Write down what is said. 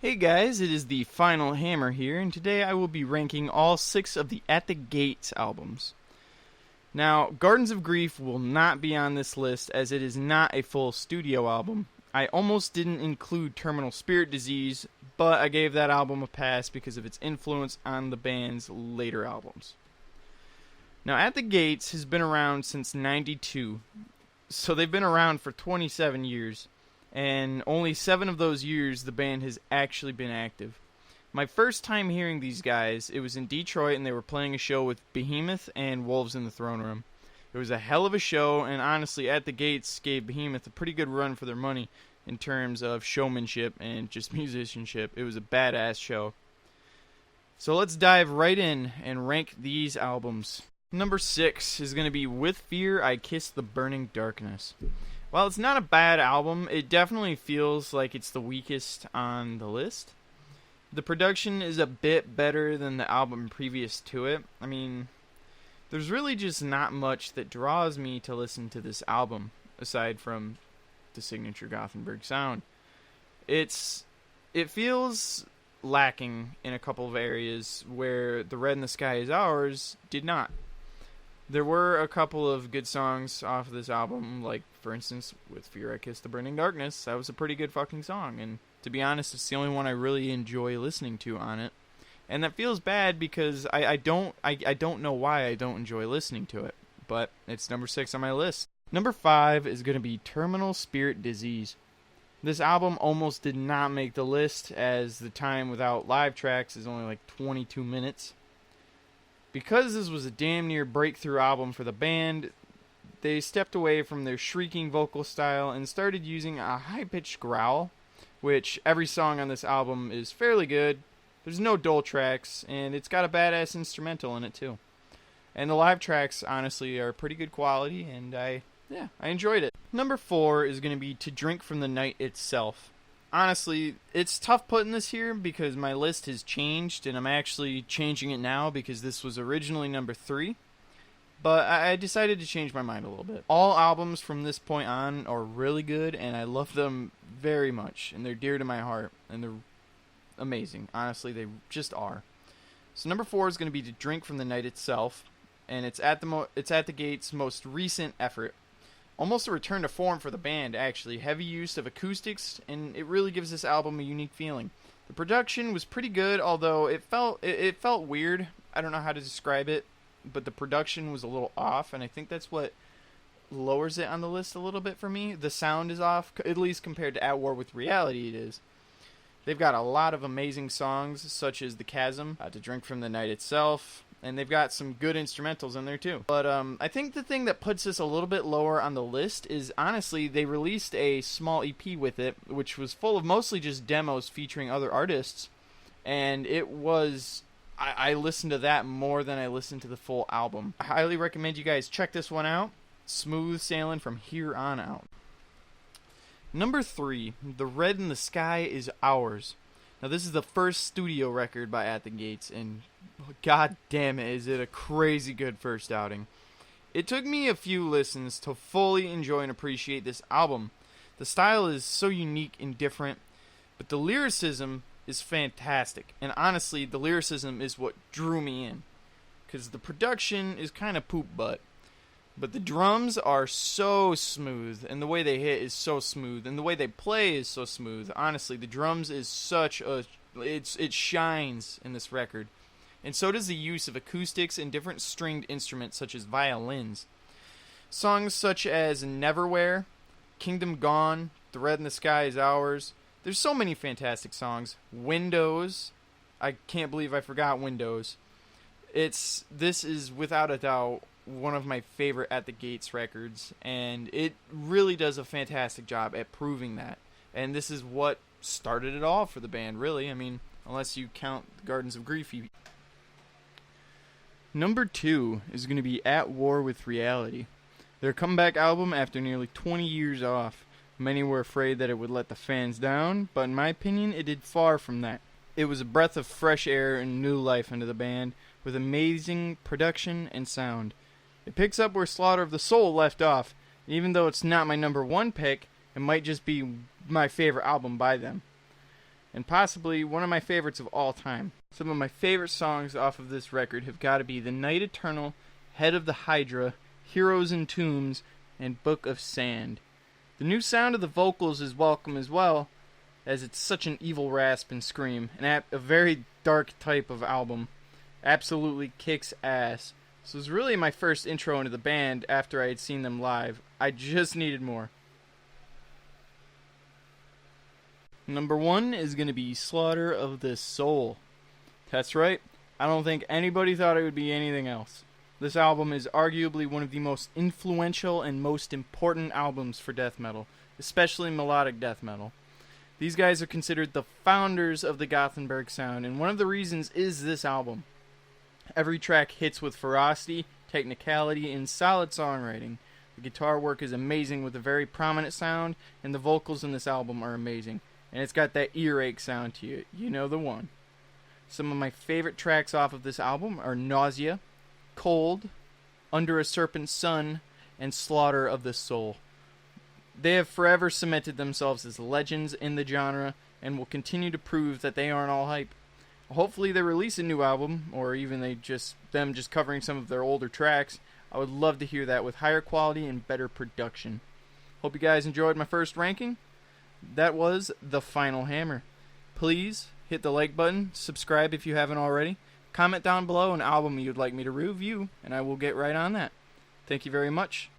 Hey guys, it is the Final Hammer here, and today I will be ranking all 6 of the At the Gates albums. Now, Gardens of Grief will not be on this list as it is not a full studio album. I almost didn't include Terminal Spirit Disease, but I gave that album a pass because of its influence on the band's later albums. Now, At the Gates has been around since '92, so they've been around for 27 years. And only 7 of those years the band has actually been active. My first time hearing these guys, it was in Detroit and they were playing a show with Behemoth and Wolves in the Throne Room. It was a hell of a show, and honestly, At the Gates gave Behemoth a pretty good run for their money in terms of showmanship and just musicianship. It was a badass show. So let's dive right in and rank these albums. Number 6 is going to be With Fear I Kiss the Burning Darkness. While it's not a bad album, it definitely feels like it's the weakest on the list. The production is a bit better than the album previous to it. I mean, there's really just not much that draws me to listen to this album, aside from the signature Gothenburg sound. It feels lacking in a couple of areas where The Red in the Sky Is Ours did not. There were a couple of good songs off of this album, like, for instance, With Fear I Kiss the Burning Darkness. That was a pretty good fucking song, and to be honest, it's the only one I really enjoy listening to on it. And that feels bad because I don't know why I don't enjoy listening to it, but it's number 6 on my list. Number 5 is going to be Terminal Spirit Disease. This album almost did not make the list, as the time without live tracks is only like 22 minutes. Because this was a damn near breakthrough album for the band, they stepped away from their shrieking vocal style and started using a high-pitched growl, which every song on this album is fairly good. There's no dull tracks, and it's got a badass instrumental in it too. And the live tracks, honestly, are pretty good quality, and I enjoyed it. Number 4 is going to be To Drink from the Night Itself. Honestly, it's tough putting this here because my list has changed, and I'm actually changing it now because this was originally number 3. But I decided to change my mind a little bit. All albums from this point on are really good, and I love them very much, and they're dear to my heart, and they're amazing. Honestly, they just are. So number 4 is going to be To Drink from the Night Itself, and it's At the Gates' most recent effort. Almost a return to form for the band, actually. Heavy use of acoustics, and it really gives this album a unique feeling. The production was pretty good, although it felt weird. I don't know how to describe it, but the production was a little off, and I think that's what lowers it on the list a little bit for me. The sound is off, at least compared to At War with Reality it is. They've got a lot of amazing songs, such as The Chasm, To Drink from the Night Itself, and they've got some good instrumentals in there too. But I think the thing that puts this a little bit lower on the list is, honestly, they released a small EP with it, which was full of mostly just demos featuring other artists. And it was... I listened to that more than I listened to the full album. I highly recommend you guys check this one out. Smooth sailing from here on out. Number 3, The Red in the Sky Is Ours. Now, this is the first studio record by At the Gates, and god damn it, is it a crazy good first outing. It took me a few listens to fully enjoy and appreciate this album. The style is so unique and different, but the lyricism is fantastic. And honestly, the lyricism is what drew me in, because the production is kind of poop butt. But the drums are so smooth, and the way they hit is so smooth, and the way they play is so smooth. Honestly, the drums is such a... It shines in this record. And so does the use of acoustics and different stringed instruments such as violins. Songs such as Neverwhere, Kingdom Gone, The Red in the Sky Is Ours. There's so many fantastic songs. Windows. I can't believe I forgot Windows. This is without a doubt one of my favorite At the Gates records, and it really does a fantastic job at proving that. And this is what started it all for the band, really. I mean, unless you count Gardens of Grief. Number 2 is going to be At War with Reality. Their comeback album after nearly 20 years off. Many were afraid that it would let the fans down, but in my opinion, it did far from that. It was a breath of fresh air and new life into the band, with amazing production and sound. It picks up where Slaughter of the Soul left off. Even though it's not my number 1 pick, it might just be my favorite album by them. and possibly one of my favorites of all time. Some of my favorite songs off of this record have got to be The Night Eternal, Head of the Hydra, Heroes and Tombs, and Book of Sand. The new sound of the vocals is welcome as well, as it's such an evil rasp and scream, and a very dark type of album. Absolutely kicks ass. This was really my first intro into the band after I had seen them live. I just needed more. Number 1 is going to be Slaughter of the Soul. That's right, I don't think anybody thought it would be anything else. This album is arguably one of the most influential and most important albums for death metal, especially melodic death metal. These guys are considered the founders of the Gothenburg sound, and one of the reasons is this album. Every track hits with ferocity, technicality, and solid songwriting. The guitar work is amazing with a very prominent sound, and the vocals in this album are amazing. And it's got that earache sound to it. You know the one. Some of my favorite tracks off of this album are Nausea, Cold, Under a Serpent's Sun, and Slaughter of the Soul. They have forever cemented themselves as legends in the genre and will continue to prove that they aren't all hype. Hopefully they release a new album, or even them just covering some of their older tracks. I would love to hear that with higher quality and better production. Hope you guys enjoyed my first ranking. That was The Final Hammer. Please hit the like button, subscribe if you haven't already, comment down below an album you'd like me to review, and I will get right on that. Thank you very much.